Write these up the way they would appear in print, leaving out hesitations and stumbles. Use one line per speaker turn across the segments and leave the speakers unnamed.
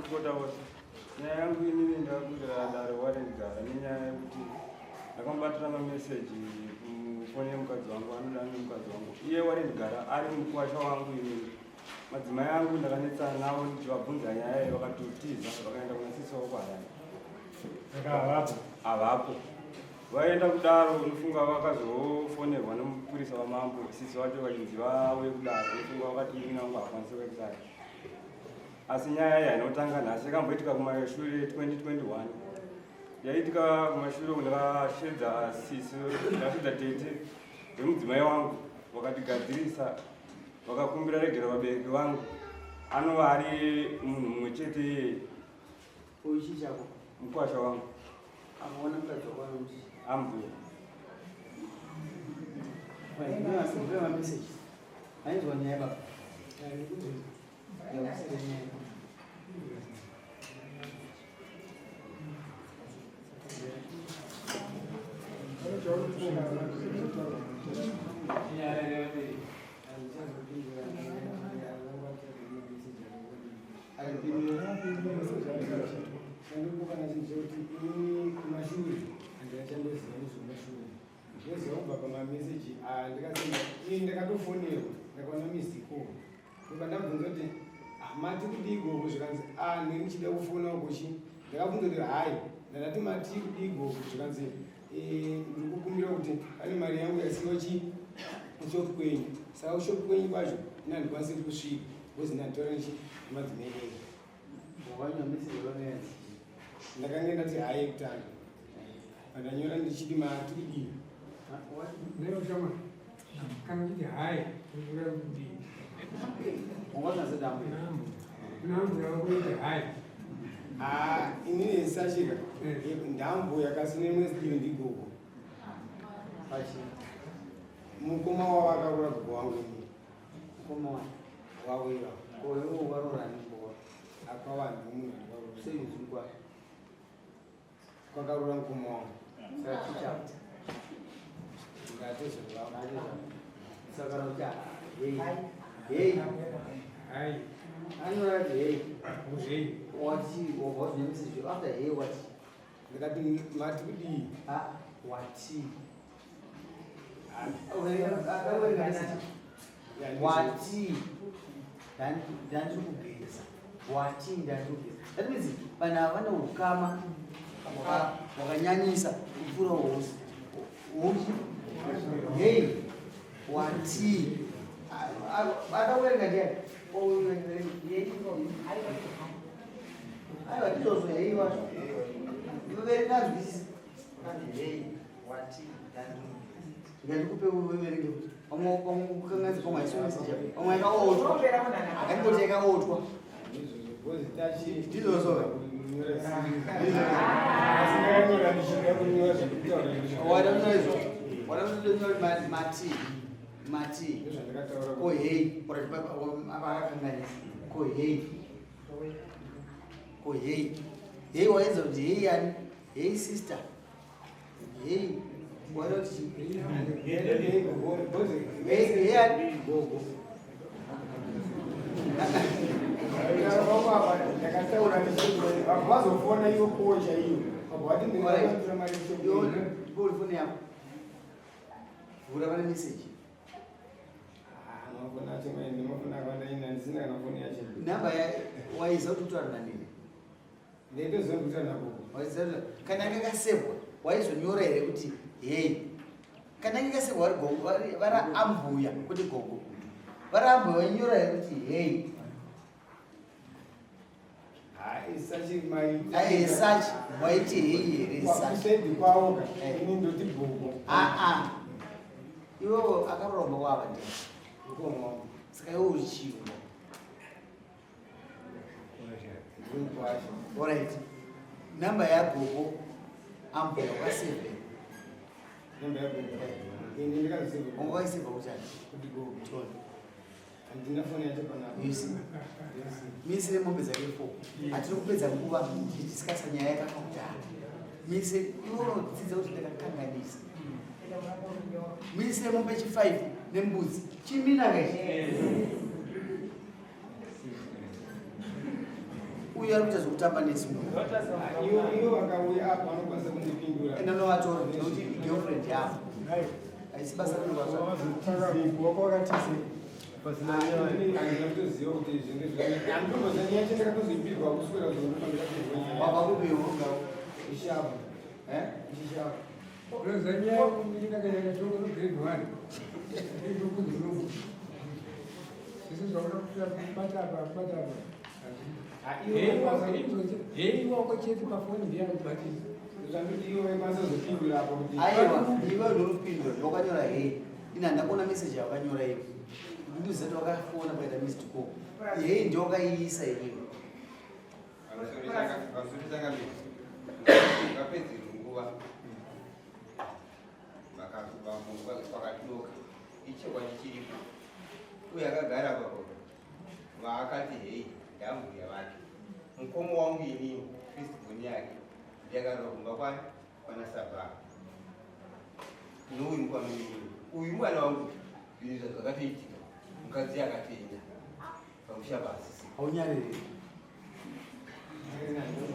Kota nyaya yangu inini ndakuita dare warendigara nenyaya yekuti ndakambobatira mameseji kufone mukadzi wangu anoda nemukadzi wangu iye warendigara ari mukwasha wangu inini madzimai angu ndakanetsana navo ndichivabvunza nyaya iyi vakatotiza vakaenda kuna sisi wavo kwaharani avapo vaenda kudaro unofunga vakazofonerwa nemupurisa wamambo sisi vacho vachinzi vauye kudaro unofunga vakati ina vangu hakwanisi website asi nyaya iyi hainotanga nhasi yakamboitika kumashure 2021 yaitika kumashure ndakashedza sisi ndakashedza tete vemudzimai wangu vakatigadzirisa vakakumbira regera vabereki vangu anova ari munhu mumwe chete
uchichako
mukwasha wangu
akaona mukadzi wakwanoti
Ambuya
vainasindira mameseji ainzwa nyaya baba
ndakatofonerwa ndakaona misiko ndakandabvunza kuti mati kuti igogo zvikanzi ndichida kufona kuchi ndakabvunza kuti hai ndakati mati kuti igogo zvikanzi ndiri kukumbira kuti pane mari yangu yasiwa kushopu kwenyu saka kushopu kwenyu kwacho inandikwanisiri kusvika bcause ndatora nemadzimai ndakanga ndati hai ekutanga pandanyora ndichiti mati kudii
Kan jadi hai, udah di.
ungona sedambu
Naambuya udah hai.
inini sashika ndaambuya kasine mwesidiyo ndigogo
pachi
mukoma wavakarura gogo wangu ini
koma
wawira
koyo warora nimbo
akwavanhu munhu ndiwarura
sei zingwa
kwakarura mukoma wangu
sachicha
ngatozorava
saka ucha hey
Hai,
anora hey
hey.
wati was the message after hey what
ndikati mati kudii
wati wati ndandiri kugeza wati ndandiri kugeza that means vanhu ava vane ukama hwakanyanyisa kupfuura hwosi hey wati akawerenga ndiani aiwa ndizvozvo hei wacho verenazvisi hey wati ndandikupe uverenge kuti kanganzi pamwe aisomesija pamwe akaotwa akandoti akaotwa ndizvozvo wadaunonyori mati ko hei akakanganisa ko hei waedza kuti hei yani hei sister hei wanoti hei yani gogo
ndakataura vazofona iyo koja iyo
polifoni yako vura vane meseji namba waiza kuti utaura nini kana anga kasevwa waizonyora here kuti hei kana anga kasevwa vari ambuya kuti gogo vari ambuya wainyora here kuti hei sachi waiti hei here
sachi kwavo ini ndoti gogo
iwewo akaroromba kwava ndi saka iwe uri chivo alright namba yagogo ambuya wakaseve ungakaiseva kuchani kuti gogo misire mombe dzake 4 hatiri kupedza nguva tichidiskasa nyaya yakakudhara misire iwonodzidza kuti ndakakanganisa misire mombe chi5 nembudzi chiminaka ichi uyu ari kuita zvekutamba netsimwe
iwo vakauya apa vanokwanisa kundipindura
enanovatora nekuti girlfriend yavo haisi basa
andinotoziva kuti andinombozanyachendakatozipirwa kuswera
wakakupiwo
ishava ishava
Unazanya kumbirika choko no grade 1. Sisi zvaona kufika kubata apa. Hei wako cheti pafoni ndiye kubatisa.
Zvanditi iwe waikwanisa kuzopindura apo kuti
aiwa iwe unopindura wakanyora hei ina ndakona message yakanyora iwe ndizati wakafona paita missed call hei ndio wakaiisa iwe
pakatoka ichekwa chichiripo uye akagara papo vaakati hei naAmbuya vake mukomo wangu inini firstborn yake ndiyakarora kumba kwana sabha nouyu mukwamini uyu mwana wangu zvinhu zvakatoitika mukadzi akatenda pamushabasi
haunyariri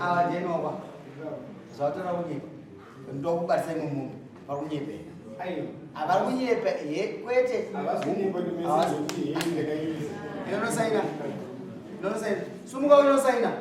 ava ndienokwa zvatora kunyepa ndokubatisa imwe munhu vari kunyepa avari kunyepa kwete inonosaina sumuka unosaina